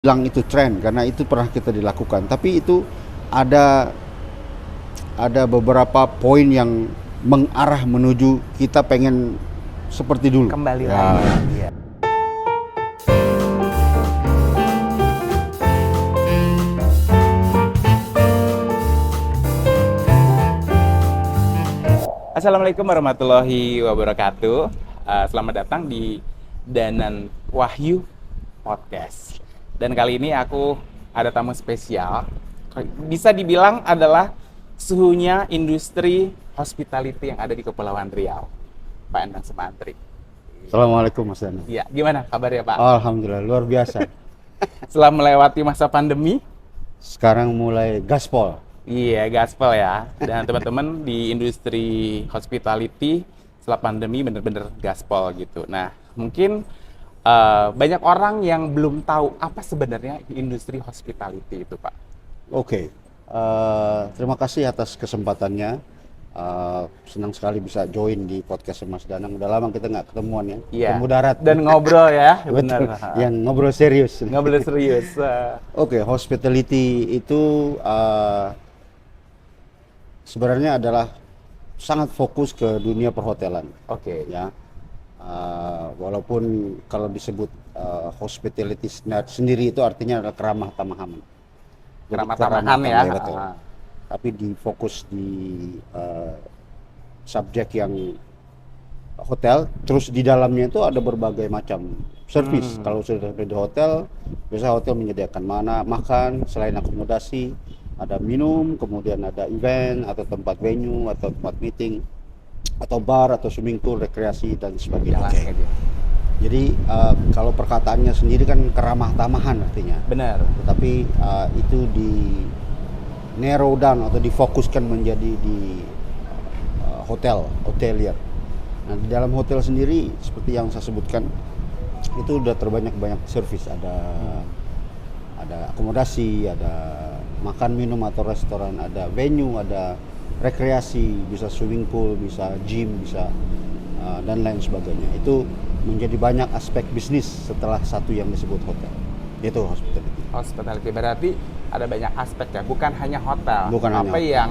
bilang itu tren karena itu pernah kita dilakukan, tapi itu ada beberapa poin yang mengarah menuju kita pengen seperti dulu. Kembali Ya. lagi. Iya. Assalamualaikum warahmatullahi wabarakatuh. Selamat datang di Danan Wahyu Podcast. Dan kali ini aku ada tamu spesial. Bisa dibilang adalah suhunya industri hospitality yang ada di Kepulauan Riau, Pak Endang Sumantri. Assalamualaikum Mas Dana. Iya, gimana kabarnya Pak? Alhamdulillah luar biasa. Setelah melewati masa pandemi, Sekarang mulai gaspol. iya, gaspol ya. Dan teman-teman di industri hospitality setelah pandemi bener-bener gaspol gitu. Nah, mungkin banyak orang yang belum tahu apa sebenarnya industri hospitality itu, Pak. Oke. Terima kasih atas kesempatannya. Senang sekali bisa join di podcast Mas Danang. Udah lama kita nggak ketemuan ya. Iya. Ketemu darat. Dan ngobrol ya, Betul. bener. Yang ngobrol serius. Ngobrol serius. Oke, hospitality itu sebenarnya adalah sangat fokus ke dunia perhotelan, Oke. ya. Walaupun kalau disebut hospitality sendiri itu artinya adalah keramah tamahan. Jadi Keramah keramah tamahan ya. tamah, betul. Ah. Tapi difokus di subjek yang hotel, terus di dalamnya itu ada berbagai macam service. Kalau sudah di hotel, biasa hotel menyediakan makan, selain akomodasi, ada minum, kemudian ada event atau tempat venue atau tempat meeting atau bar atau swimming pool, rekreasi dan sebagainya. Jalan aja. Jadi kalau perkataannya sendiri kan keramah tamahan artinya. Benar. Tetapi itu di narrow down atau difokuskan menjadi di hotelier. Nah, di dalam hotel sendiri seperti yang saya sebutkan itu udah banyak service, ada akomodasi, ada makan minum atau restoran, ada venue, ada rekreasi, bisa swimming pool, bisa gym, bisa dan lain sebagainya. Itu menjadi banyak aspek bisnis setelah satu yang disebut hotel, yaitu hospitality. Hospitality berarti ada banyak aspek ya, bukan hanya hotel. Bukan hanya apa hotel. yang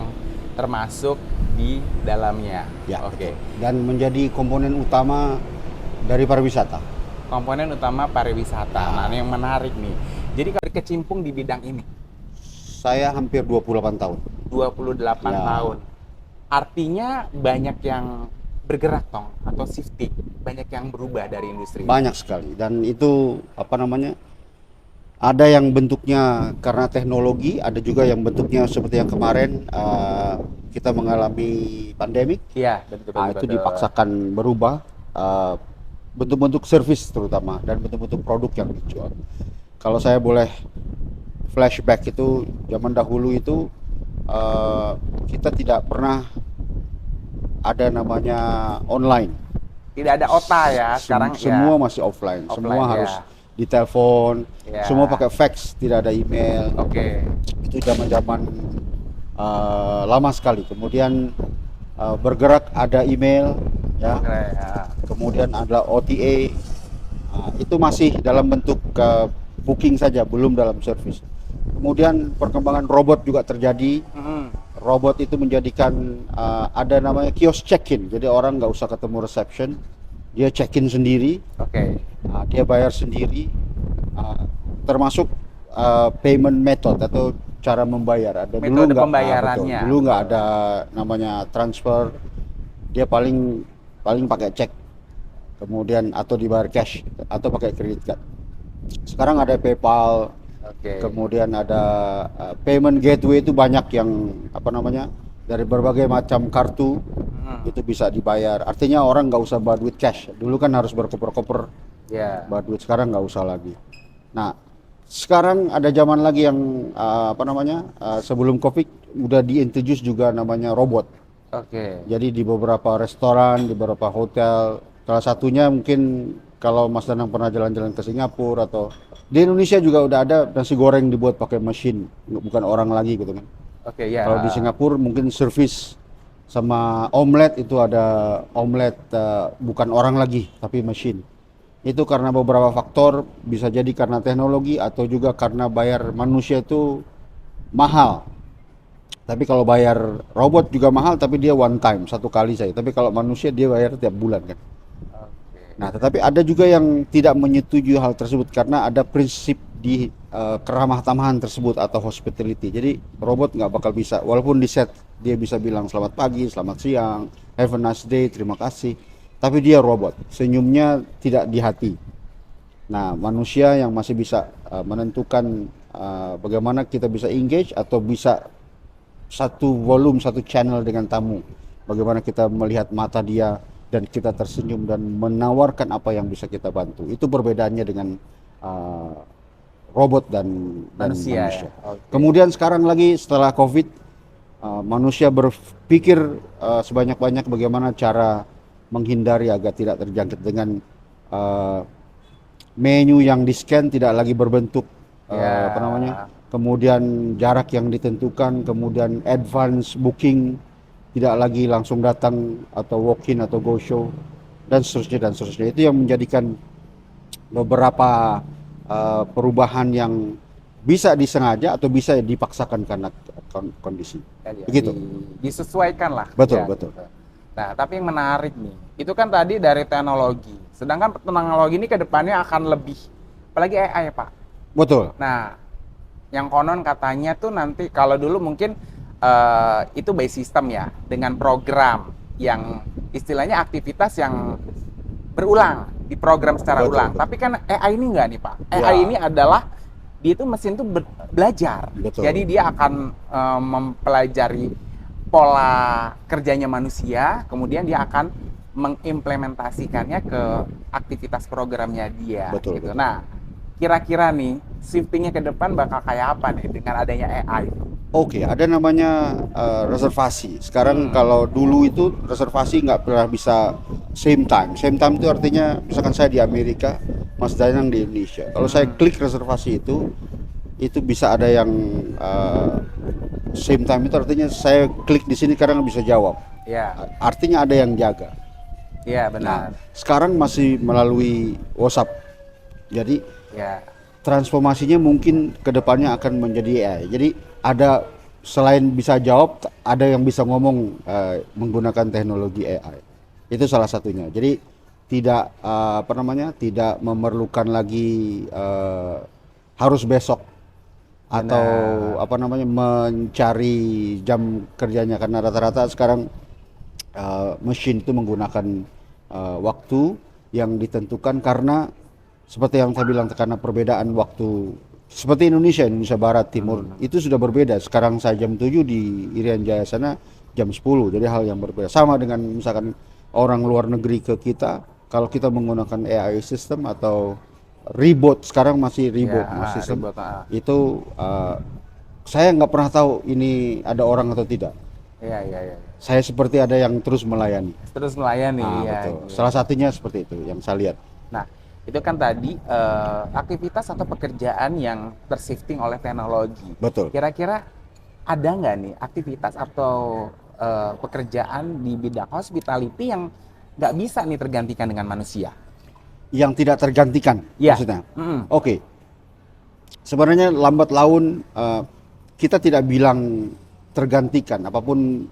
termasuk di dalamnya. Ya, Oke. betul. Dan menjadi komponen utama dari pariwisata. Komponen utama pariwisata. Nah, ini yang menarik nih. Jadi kalau kecimpung di bidang ini Saya hampir 28 tahun. 28 Ya. tahun. Artinya banyak yang bergerak tong atau shifting, banyak yang berubah dari industri. Banyak sekali, dan itu ada yang bentuknya karena teknologi, ada juga yang bentuknya seperti yang kemarin kita mengalami pandemik. Iya, betul. Itu dipaksakan berubah bentuk-bentuk service terutama dan bentuk-bentuk produk yang dijual. Kalau saya boleh flashback, itu zaman dahulu itu kita tidak pernah ada namanya online. Tidak ada OTA ya sekarang Semua ya. masih offline. Semua Offline, harus ya. ditelepon, Ya. semua pakai fax, tidak ada email. Oke. Itu zaman-zaman lama sekali. Kemudian bergerak ada email, ya. Oke, ya. Kemudian ada OTA. Itu masih dalam bentuk booking saja, belum dalam service. Kemudian perkembangan robot juga terjadi. Robot itu menjadikan ada namanya kios check-in. Jadi orang nggak usah ketemu reception, dia check-in sendiri, Oke. dia bayar sendiri, termasuk payment method atau cara membayar. Ada Metode dulu nggak, pembayarannya. betul. Dulu nggak ada namanya transfer, dia paling pakai cek, kemudian atau dibayar cash atau pakai kredit card. Sekarang ada PayPal. Oke. Kemudian ada payment gateway, itu banyak yang dari berbagai macam kartu itu bisa dibayar. Artinya orang nggak usah bawa duit cash. Dulu kan harus berkoper-koper Ya. bawa duit, sekarang nggak usah lagi. Nah, sekarang ada zaman lagi yang sebelum COVID udah diintroduce juga namanya robot. Oke. Jadi di beberapa restoran, di beberapa hotel, salah satunya mungkin kalau Mas Danang pernah jalan-jalan ke Singapura atau di Indonesia juga udah ada nasi goreng dibuat pakai mesin, bukan orang lagi gitu kan. Oke, ya. Kalau di Singapura mungkin service sama omelet itu ada omelet bukan orang lagi tapi mesin. Itu karena beberapa faktor, bisa jadi karena teknologi atau juga karena bayar manusia itu mahal. Tapi kalau bayar robot juga mahal, tapi dia one time, satu kali saja. Tapi kalau manusia dia bayar tiap bulan kan. Oke. Nah, tetapi ada juga yang tidak menyetujui hal tersebut karena ada prinsip di keramah tamahan tersebut atau hospitality. Jadi robot nggak bakal bisa, walaupun di set dia bisa bilang selamat pagi, selamat siang, have a nice day, terima kasih. Tapi dia robot, senyumnya tidak di hati. Nah, manusia yang masih bisa menentukan bagaimana kita bisa engage atau bisa satu volume, satu channel dengan tamu. Bagaimana kita melihat mata dia dan kita tersenyum dan menawarkan apa yang bisa kita bantu. Itu perbedaannya dengan uh, robot dan Manusia, manusia. ya. Oke. Kemudian sekarang lagi setelah COVID, manusia berpikir sebanyak-banyak bagaimana cara menghindari agar tidak terjangkit dengan uh, menu yang di-scan tidak lagi berbentuk Ya. apa namanya? Kemudian jarak yang ditentukan, kemudian advance booking, tidak lagi langsung datang atau walk-in atau go show dan seterusnya dan seterusnya. Itu yang menjadikan beberapa perubahan yang bisa disengaja atau bisa dipaksakan karena kondisi. Ya, Begitu. disesuaikan lah. Betul, Ya, betul. gitu. Nah, tapi yang menarik nih, itu kan tadi dari teknologi. Sedangkan teknologi ini ke depannya akan lebih, apalagi AI, Pak. Betul. Nah, yang konon katanya tuh nanti kalau dulu mungkin itu by system ya, dengan program yang istilahnya aktivitas yang berulang, diprogram secara Betul, ulang. betul. Tapi kan AI ini enggak nih, Pak. Ya. AI ini adalah dia itu mesin tuh belajar. Betul. Jadi dia akan mempelajari pola kerjanya manusia, kemudian dia akan mengimplementasikannya ke aktivitas programnya dia. Betul, Gitu. betul. Nah, kira-kira nih shiftingnya ke depan bakal kayak apa nih dengan adanya AI? Oke, ada namanya reservasi. Sekarang kalau dulu itu reservasi nggak pernah bisa same time. Same time itu artinya misalkan saya di Amerika, Mas Danang di Indonesia. Kalau saya klik reservasi itu bisa ada yang same time itu artinya saya klik di sini sekarang bisa jawab. Ya, Artinya ada yang jaga. ya Nah, benar. sekarang masih melalui WhatsApp. Jadi Ya, transformasinya mungkin kedepannya akan menjadi AI. Jadi ada selain bisa jawab, ada yang bisa ngomong menggunakan teknologi AI. Itu salah satunya. Jadi tidak apa namanya, tidak memerlukan lagi harus besok atau apa namanya mencari jam kerjanya karena rata-rata sekarang mesin itu menggunakan waktu yang ditentukan karena seperti yang saya bilang karena perbedaan waktu seperti Indonesia Barat Timur itu sudah berbeda. Sekarang saya jam 7 di Irian Jaya sana jam 10. Jadi hal yang berbeda. Sama dengan misalkan orang luar negeri ke kita, kalau kita menggunakan AI system atau reboot, sekarang masih reboot system. ribet, Itu saya nggak pernah tahu ini ada orang atau tidak. ya, ya, ya. Saya seperti ada yang terus melayani. Terus melayani, ya. Betul. Gitu. Salah satunya seperti itu yang saya lihat. Nah, itu kan tadi aktivitas atau pekerjaan yang tershifting oleh teknologi. Betul. Kira-kira ada nggak nih aktivitas atau pekerjaan di bidang hospitality yang nggak bisa nih tergantikan dengan manusia? Yang tidak tergantikan Ya. maksudnya. Mm-mm. Oke. Sebenarnya lambat laun kita tidak bilang tergantikan apapun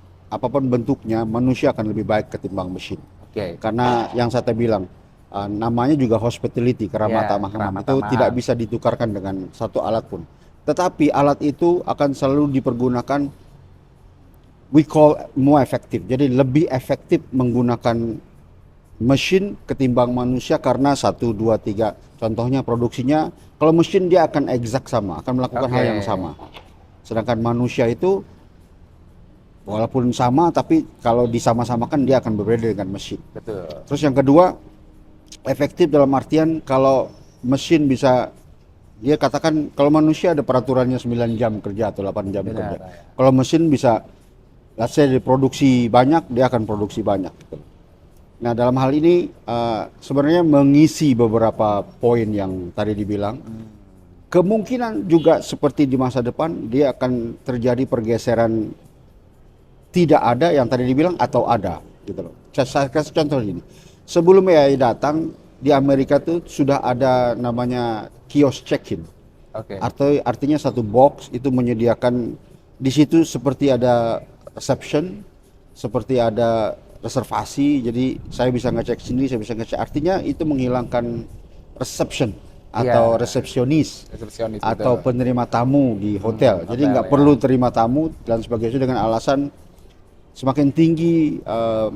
bentuknya manusia akan lebih baik ketimbang mesin. Oke. Karena yang saya bilang namanya juga hospitality, keramah Ya, tamahan keramah itu tamahan. tidak bisa ditukarkan dengan satu alat pun. Tetapi alat itu akan selalu dipergunakan we call more efektif. Jadi lebih efektif menggunakan mesin ketimbang manusia karena 1, 2, 3. Contohnya produksinya, kalau mesin dia akan exact sama, akan melakukan hal Oke. yang sama. Sedangkan manusia itu walaupun sama tapi kalau disama-samakan dia akan berbeda dengan mesin. Betul. Terus yang kedua, efektif dalam artian kalau mesin bisa dia katakan kalau manusia ada peraturannya 9 jam kerja atau 8 jam Benar, kerja. ya. Kalau mesin bisa let's say diproduksi banyak, dia akan produksi banyak. Nah, dalam hal ini sebenarnya mengisi beberapa poin yang tadi dibilang. Kemungkinan juga seperti di masa depan dia akan terjadi pergeseran tidak ada yang tadi dibilang atau ada gitu loh. Saya kasih contoh ini. Sebelum AI datang, di Amerika tuh sudah ada namanya kios check-in. Oke. Artinya satu box itu menyediakan di situ seperti ada reception, seperti ada reservasi. Jadi saya bisa ngecek sini, saya bisa ngecek. Artinya itu menghilangkan reception atau Iya. resepsionis Resepsionis, atau betul. penerima tamu di hotel. Jadi hotel, nggak ya. perlu terima tamu dan sebagainya dengan alasan semakin tinggi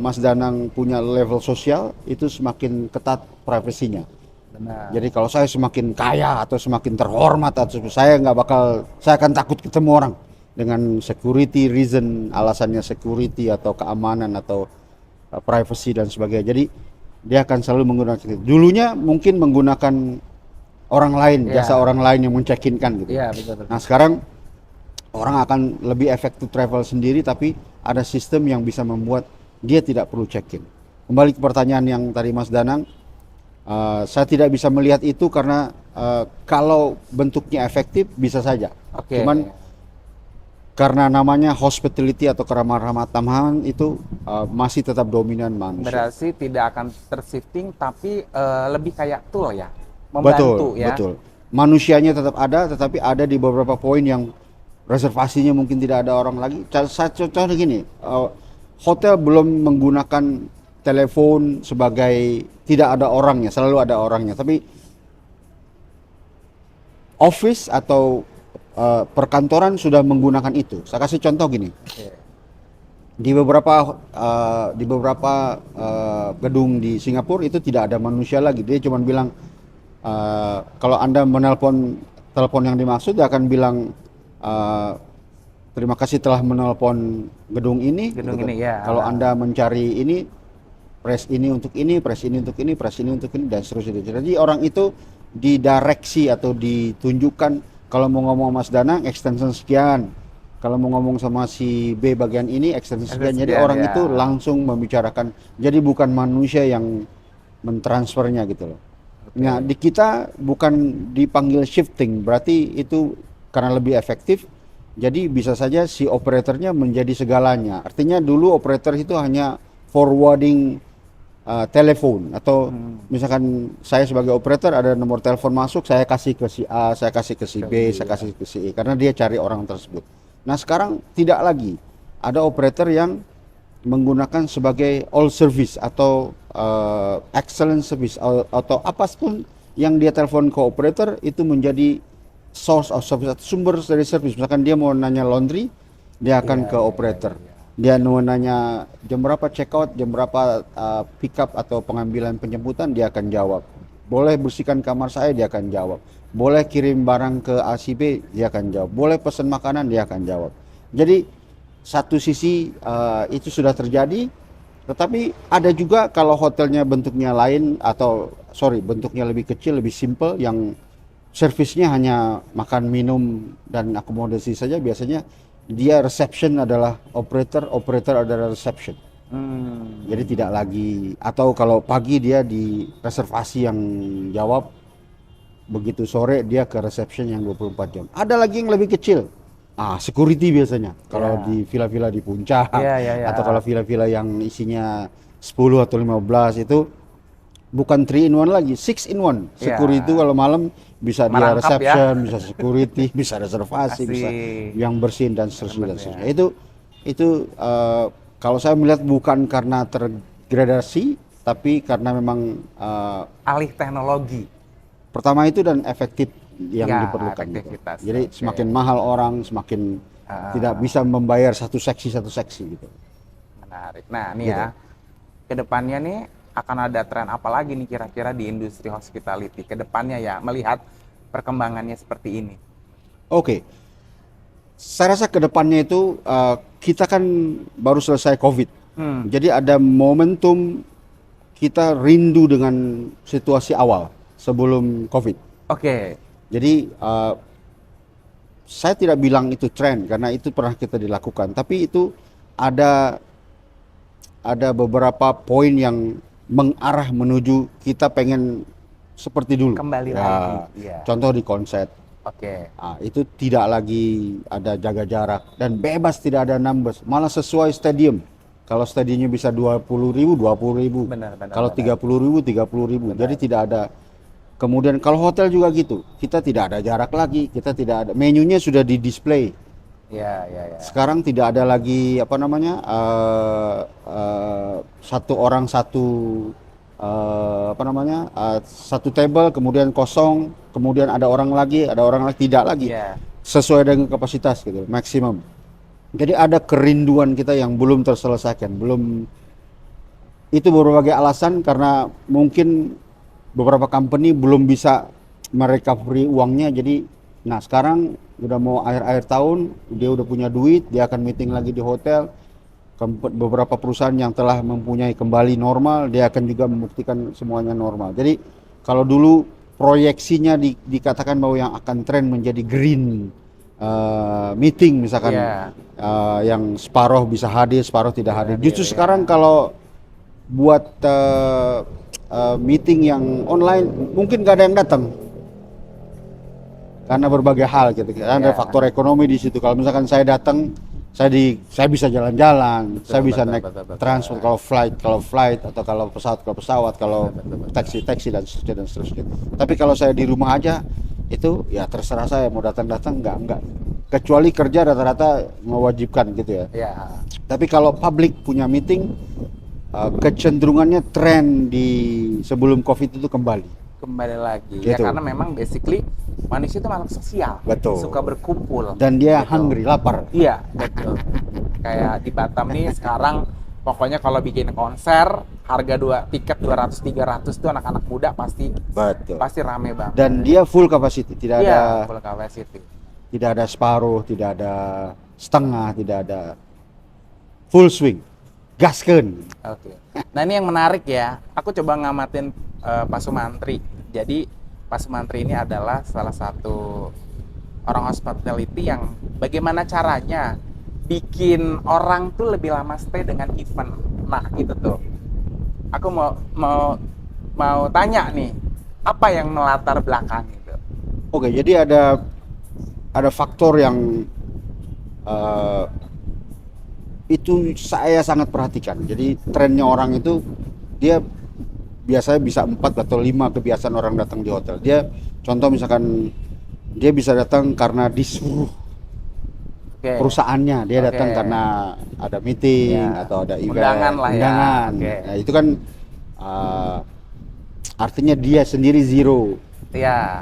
Mas Danang punya level sosial, itu semakin ketat privasinya. Benar. Jadi kalau saya semakin kaya atau semakin terhormat atau saya akan takut ketemu orang dengan security reason, alasannya security atau keamanan atau privacy dan sebagainya. Jadi dia akan selalu menggunakan itu. Dulunya mungkin menggunakan orang lain, Iya. jasa orang lain yang men-check-in-kan gitu. Iya, betul. Nah sekarang orang akan lebih efektif travel sendiri, tapi ada sistem yang bisa membuat dia tidak perlu check-in. Kembali ke pertanyaan yang tadi Mas Danang, saya tidak bisa melihat itu karena kalau bentuknya efektif bisa saja. Oke. Cuman karena namanya hospitality atau keramah tamahan itu masih tetap dominan manusia. Berarti tidak akan tershifting, tapi lebih kayak tool ya, membantu ya. Betul. Manusianya tetap ada, tetapi ada di beberapa poin yang reservasinya mungkin tidak ada orang lagi. Contohnya gini, hotel belum menggunakan telepon sebagai tidak ada orangnya, selalu ada orangnya. Tapi office atau perkantoran sudah menggunakan itu. Saya kasih contoh gini. Oke. Di beberapa gedung di Singapura itu tidak ada manusia lagi. Dia cuma bilang kalau Anda menelpon telepon yang dimaksud, dia akan bilang terima kasih telah menelpon gedung ini. Gedung gitu. ini, ya. Kalau Anda mencari ini, press ini untuk ini, press ini untuk ini, press ini untuk ini, dan seterusnya. Jadi orang itu didireksi atau ditunjukkan, kalau mau ngomong Mas Danang extension sekian, kalau mau ngomong sama si B bagian ini extension sekian. Jadi Sekian, orang ya. itu langsung membicarakan. Jadi bukan manusia yang mentransfernya gitu loh. Nah, di kita bukan dipanggil shifting, berarti itu karena lebih efektif. Jadi bisa saja si operatornya menjadi segalanya. Artinya dulu operator itu hanya forwarding telepon, atau misalkan saya sebagai operator ada nomor telepon masuk, saya kasih ke si A, saya kasih ke si B, saya kasih ke si E, karena dia cari orang tersebut. Nah sekarang tidak lagi, ada operator yang menggunakan sebagai all service atau excellent service atau apapun yang dia telepon ke operator itu menjadi source of service atau sumber dari service. Misalkan dia mau nanya laundry, dia akan ke operator. Dia mau nanya jam berapa check out, jam berapa pick up atau pengambilan penjemputan, dia akan jawab. Boleh bersihkan kamar saya, dia akan jawab. Boleh kirim barang ke ACB, dia akan jawab. Boleh pesan makanan, dia akan jawab. Jadi satu sisi itu sudah terjadi, tetapi ada juga kalau hotelnya bentuknya lain atau bentuknya lebih kecil, lebih simple, yang servisnya hanya makan, minum, dan akomodasi saja, biasanya dia reception adalah operator, operator adalah reception. Jadi tidak lagi, atau kalau pagi dia di reservasi yang jawab, begitu sore dia ke reception yang 24 jam. Ada lagi yang lebih kecil, security biasanya. Kalau di villa-villa di puncak, atau kalau villa-villa yang isinya 10 atau 15 itu bukan 3 in 1 lagi, 6 in 1. Security itu kalau malam bisa dia reception, bisa security, bisa reservasi, bisa yang bersihin dan seterusnya. Itu kalau saya melihat bukan karena tergradasi, tapi karena memang alih teknologi. Pertama itu dan efektif yang diperlukan. Jadi semakin mahal orang, semakin tidak bisa membayar satu seksi gitu. Menarik. Nah, nih ya, kedepannya nih akan ada tren apa lagi nih kira-kira di industri hospitality kedepannya ya, melihat perkembangannya seperti ini? Oke. Saya rasa kedepannya itu kita kan baru selesai COVID. Jadi ada momentum kita rindu dengan situasi awal sebelum COVID. Oke. Jadi saya tidak bilang itu tren karena itu pernah kita dilakukan, tapi itu ada beberapa poin yang mengarah menuju kita pengen seperti dulu. Kembali lagi. Contoh di konser. Itu tidak lagi ada jaga jarak dan bebas, tidak ada numbers, malah sesuai stadium. Kalau tadinya bisa 20.000, 20.000. Benar. Kalau 30.000, 30.000. Jadi tidak ada. Kemudian kalau hotel juga gitu, kita tidak ada jarak lagi, kita tidak ada, menunya sudah di display. Ya. Sekarang tidak ada lagi satu orang satu table kemudian kosong, kemudian ada orang lagi, tidak lagi. Iya. Sesuai dengan kapasitas gitu, maksimum. Jadi ada kerinduan kita yang belum terselesaikan, itu berbagai alasan karena mungkin beberapa company belum bisa merecovery uangnya. Jadi sekarang udah mau akhir tahun, dia udah punya duit, dia akan meeting lagi di hotel. Beberapa perusahaan yang telah mempunyai kembali normal, dia akan juga membuktikan semuanya normal. Jadi kalau dulu proyeksinya dikatakan bahwa yang akan tren menjadi green meeting misalkan, yang separuh bisa hadir, separuh tidak hadir. Justru sekarang kalau buat meeting yang online mungkin gak ada yang datang karena berbagai hal gitu. Ada faktor ekonomi di situ. Kalau misalkan saya datang, saya bisa jalan-jalan, saya bisa naik transport kalau flight atau kalau pesawat, kalau taksi dan seterusnya. Tapi kalau saya di rumah aja, itu ya terserah saya mau datang enggak. Kecuali kerja rata-rata mewajibkan gitu ya. Tapi kalau publik punya meeting, kecenderungannya tren di sebelum COVID itu kembali lagi gitu. Ya karena memang basically manusia itu makhluk sosial. Betul. Suka berkumpul dan dia gitu. hungry, lapar. Iya, betul. Kayak di Batam nih sekarang pokoknya kalau bikin konser harga tiket 200-300 itu anak-anak muda pasti rame banget. Dan dia full capacity, tidak ada full capacity. Tidak ada separuh, tidak ada setengah, tidak ada full swing. Gaskeun. Oke. Nah, ini yang menarik ya. Aku coba ngamatin Pak Sumantri. Jadi Pak Sumantri ini adalah salah satu orang hospitality yang bagaimana caranya bikin orang tuh lebih lama stay dengan event. Nah, itu tuh. Aku mau tanya nih, apa yang melatar belakang itu? Oke, jadi ada faktor yang itu saya sangat perhatikan. Jadi trennya orang itu, dia biasanya bisa 4 atau 5 kebiasaan orang datang di hotel. Dia contoh misalkan dia bisa datang karena disuruh perusahaannya, dia datang karena ada meeting atau ada event, undangan. Nah, itu kan artinya dia sendiri zero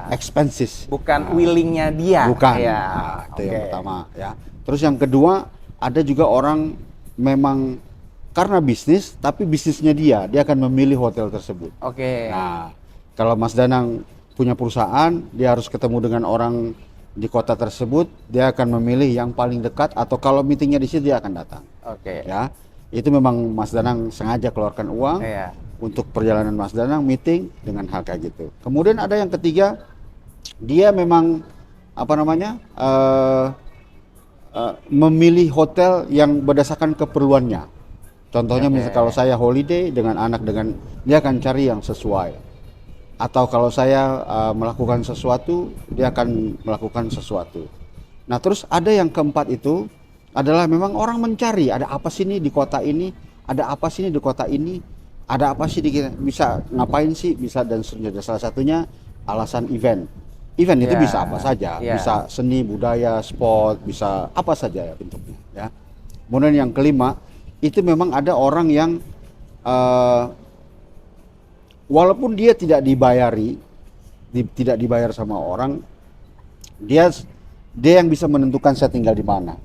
expenses, bukan willingnya dia. Bukan. Itu yang pertama ya. Terus yang kedua, ada juga orang memang karena bisnis, tapi bisnisnya dia akan memilih hotel tersebut. Nah, kalau Mas Danang punya perusahaan, dia harus ketemu dengan orang di kota tersebut, dia akan memilih yang paling dekat, atau kalau meetingnya di situ dia akan datang. Ya, itu memang Mas Danang sengaja keluarkan uang untuk perjalanan Mas Danang meeting dengan hal kayak gitu. Kemudian ada yang ketiga, dia memang memilih hotel yang berdasarkan keperluannya. Contohnya misalnya kalau saya holiday dengan anak, dia akan cari yang sesuai. Atau kalau saya melakukan sesuatu, dia akan melakukan sesuatu. Nah, terus ada yang keempat itu adalah memang orang mencari ada apa sih nih di kota ini, ada apa sih nih di kota ini, ada apa sih bisa ngapain sih, bisa dan seterusnya. Salah satunya alasan event itu bisa apa saja, bisa seni, budaya, sport, bisa apa saja ya bentuknya ya. Kemudian yang kelima, itu memang ada orang yang walaupun dia tidak dibayar sama orang, dia yang bisa menentukan saya tinggal di mana.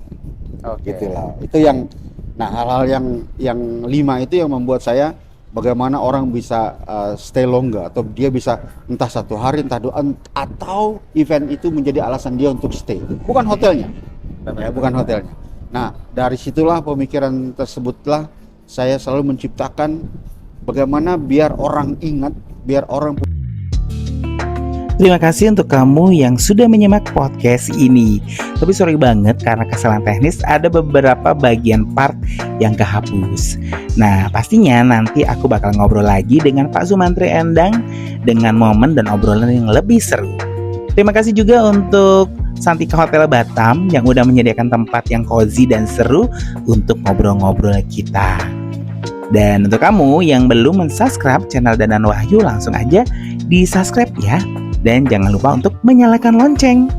Gitulah. Itu yang hal-hal yang 5 itu yang membuat saya bagaimana orang bisa stay longer, atau dia bisa entah 1 hari, entah 2, atau event itu menjadi alasan dia untuk stay. Bukan hotelnya. Bukan hotelnya. Nah, dari situlah pemikiran tersebutlah saya selalu menciptakan bagaimana biar orang ingat, biar orang. Terima kasih untuk kamu yang sudah menyimak podcast ini. Tapi sorry banget karena kesalahan teknis, ada beberapa bagian part yang kehapus. Nah, pastinya nanti aku bakal ngobrol lagi dengan Pak Sumantri Endang dengan momen dan obrolan yang lebih seru. Terima kasih juga untuk Santika Hotel Batam yang udah menyediakan tempat yang cozy dan seru untuk ngobrol-ngobrol kita. Dan untuk kamu yang belum mensubscribe channel Danan Wahyu, langsung aja di subscribe ya. Dan jangan lupa untuk menyalakan lonceng.